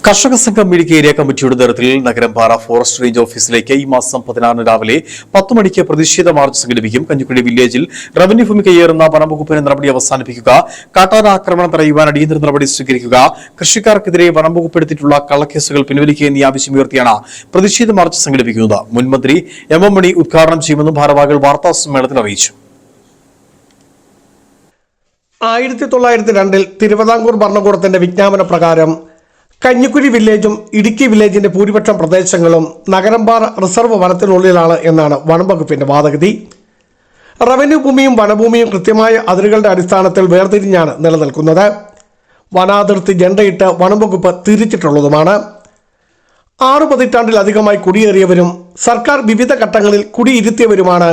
കർഷക സംഘം ഇടുക്കി ഏരിയ കമ്മിറ്റിയുടെ നേതൃത്വത്തിൽ നഗരംപാറ ഫോറസ്റ്റ് റേഞ്ച് ഓഫീസിലേക്ക് ഈ മാസം 16 രാവിലെ 10 മണിക്ക് പ്രതിഷേധ മാർച്ച് സംഘടിപ്പിക്കും. കഞ്ഞിക്കുഴി വില്ലേജിൽ റവന്യൂ ഭൂമി കയ്യേറുന്ന വനംവകുപ്പിന്റെ നടപടി അവസാനിപ്പിക്കുക, കാട്ടാന ആക്രമണം തടയുവാൻ അടിയന്തര നടപടി സ്വീകരിക്കുക, കൃഷിക്കാർക്കെതിരെ വനംവകുപ്പ് എടുത്തിട്ടുള്ള കള്ളക്കേസുകൾ പിൻവലിക്കുക എന്നീ ആവശ്യമുയർത്തിയാണ് പ്രതിഷേധ മാർച്ച് സംഘടിപ്പിക്കുന്നത്. മുൻമന്ത്രി എം മണി ഉദ്ഘാടനം ചെയ്യുമെന്നും ഭാരവാഹികൾ വാർത്താസമ്മേളനത്തിൽ അറിയിച്ചു. 1902 തിരുവിതാംകൂർ ഭരണകൂടത്തിന്റെ വിജ്ഞാപന പ്രകാരം കഞ്ഞിക്കുഴി വില്ലേജും ഇടുക്കി വില്ലേജിന്റെ ഭൂരിപക്ഷം പ്രദേശങ്ങളും നഗരംപാറ റിസർവ് വനത്തിനുള്ളിലാണ് എന്നാണ് വനംവകുപ്പിന്റെ വാദഗതി. റവന്യൂ ഭൂമിയും വനഭൂമിയും കൃത്യമായ അതിരുകളുടെ അടിസ്ഥാനത്തിൽ വേർതിരിഞ്ഞാണ് നിലനിൽക്കുന്നത്. വനാതിർത്തി ജണ്ടയിട്ട് വനംവകുപ്പ് തിരിച്ചിട്ടുള്ളതുമാണ്. 6 പതിറ്റാണ്ടിലധികമായി കുടിയേറിയവരും സർക്കാർ വിവിധ ഘട്ടങ്ങളിൽ കുടിയിരുത്തിയവരുമാണ്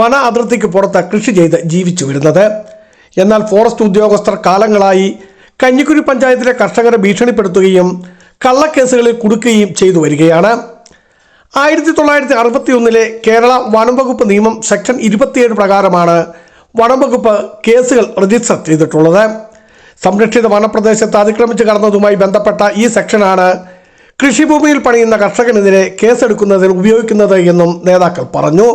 വന അതിർത്തിക്ക് പുറത്ത് കൃഷി ചെയ്ത് ജീവിച്ചു വരുന്നത്. എന്നാൽ ഫോറസ്റ്റ് ഉദ്യോഗസ്ഥർ കാലങ്ങളായി കഞ്ഞിക്കുഴി പഞ്ചായത്തിലെ കർഷകരെ ഭീഷണിപ്പെടുത്തുകയും കള്ളക്കേസുകളിൽ കുടുക്കുകയും ചെയ്തു വരികയാണ്. 1961 കേരള വനംവകുപ്പ് നിയമം സെക്ഷൻ 27 പ്രകാരമാണ് വനംവകുപ്പ് കേസുകൾ രജിസ്റ്റർ ചെയ്തിട്ടുള്ളത്. സംരക്ഷിത വനപ്രദേശത്ത് അതിക്രമിച്ച് കടന്നതുമായി ബന്ധപ്പെട്ട ഈ സെക്ഷനാണ് കൃഷിഭൂമിയിൽ പണിയുന്ന കർഷകനെതിരെ കേസെടുക്കുന്നതിന് ഉപയോഗിക്കുന്നത് എന്നും നേതാക്കൾ പറഞ്ഞു.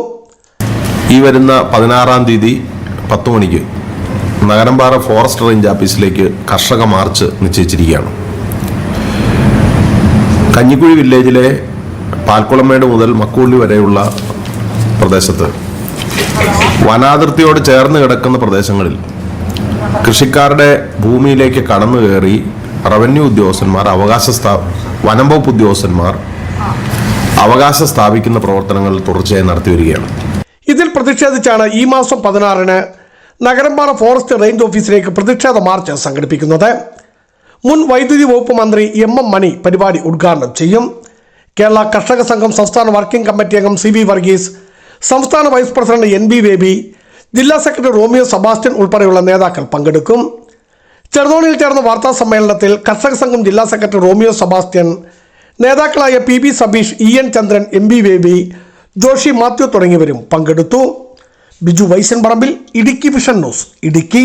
ഈ വരുന്ന 16-ാം തീയതി 10 മണിക്ക് നഗരംപാറ ഫോറസ്റ്റ് റേഞ്ച് ഓഫീസിലേക്ക് കർഷക മാർച്ച് നിശ്ചയിച്ചിരിക്കുകയാണ്. കഞ്ഞിക്കുഴി വില്ലേജിലെ പാൽക്കുളമേട് മുതൽ മക്കുള്ളി വരെയുള്ള പ്രദേശത്ത് വനാതിർത്തിയോട് ചേർന്ന് കിടക്കുന്ന പ്രദേശങ്ങളിൽ കൃഷിക്കാരുടെ ഭൂമിയിലേക്ക് കടന്നു കയറി റവന്യൂ ഉദ്യോഗസ്ഥന്മാർ വനം വകുപ്പ് ഉദ്യോഗസ്ഥന്മാർ അവകാശം സ്ഥാപിക്കുന്ന പ്രവർത്തനങ്ങൾ തുടർച്ചയായി നടത്തി വരികയാണ്. ഇതിൽ പ്രതിഷേധിച്ചാണ് ഈ മാസം 16-ന് നഗരംപാറ ഫോറസ്റ്റ് റേഞ്ച് ഓഫീസിലേക്ക് പ്രതിഷേധ മാർച്ച് സംഘടിപ്പിക്കുന്നത്. മുൻ വൈദ്യുതി വകുപ്പ് മന്ത്രി എം മണി പരിപാടി ഉദ്ഘാടനം ചെയ്യും. കേരള കർഷക സംഘം സംസ്ഥാന വർക്കിംഗ് കമ്മിറ്റി അംഗം CB വർഗീസ്, സംസ്ഥാന വൈസ് പ്രസിഡന്റ് NB ബേബി, ജില്ലാ സെക്രട്ടറി റോമിയോ സെബാസ്റ്റ്യൻ ഉൾപ്പെടെയുള്ള നേതാക്കൾ പങ്കെടുക്കും. ചെറുതോണിയിൽ ചേർന്ന വാർത്താ സമ്മേളനത്തിൽ കർഷക സംഘം ജില്ലാ സെക്രട്ടറി റോമിയോ സെബാസ്റ്റ്യൻ, നേതാക്കളായ PB സബീഷ്, EN ചന്ദ്രൻ, MB ബേബി, ജോഷി മാത്യു തുടങ്ങിയവരും പങ്കെടുത്തു. ബിജു വൈസൻ പറമ്പിൽ, ഇടുക്കി വിഷൻ ന്യൂസ്, ഇടുക്കി.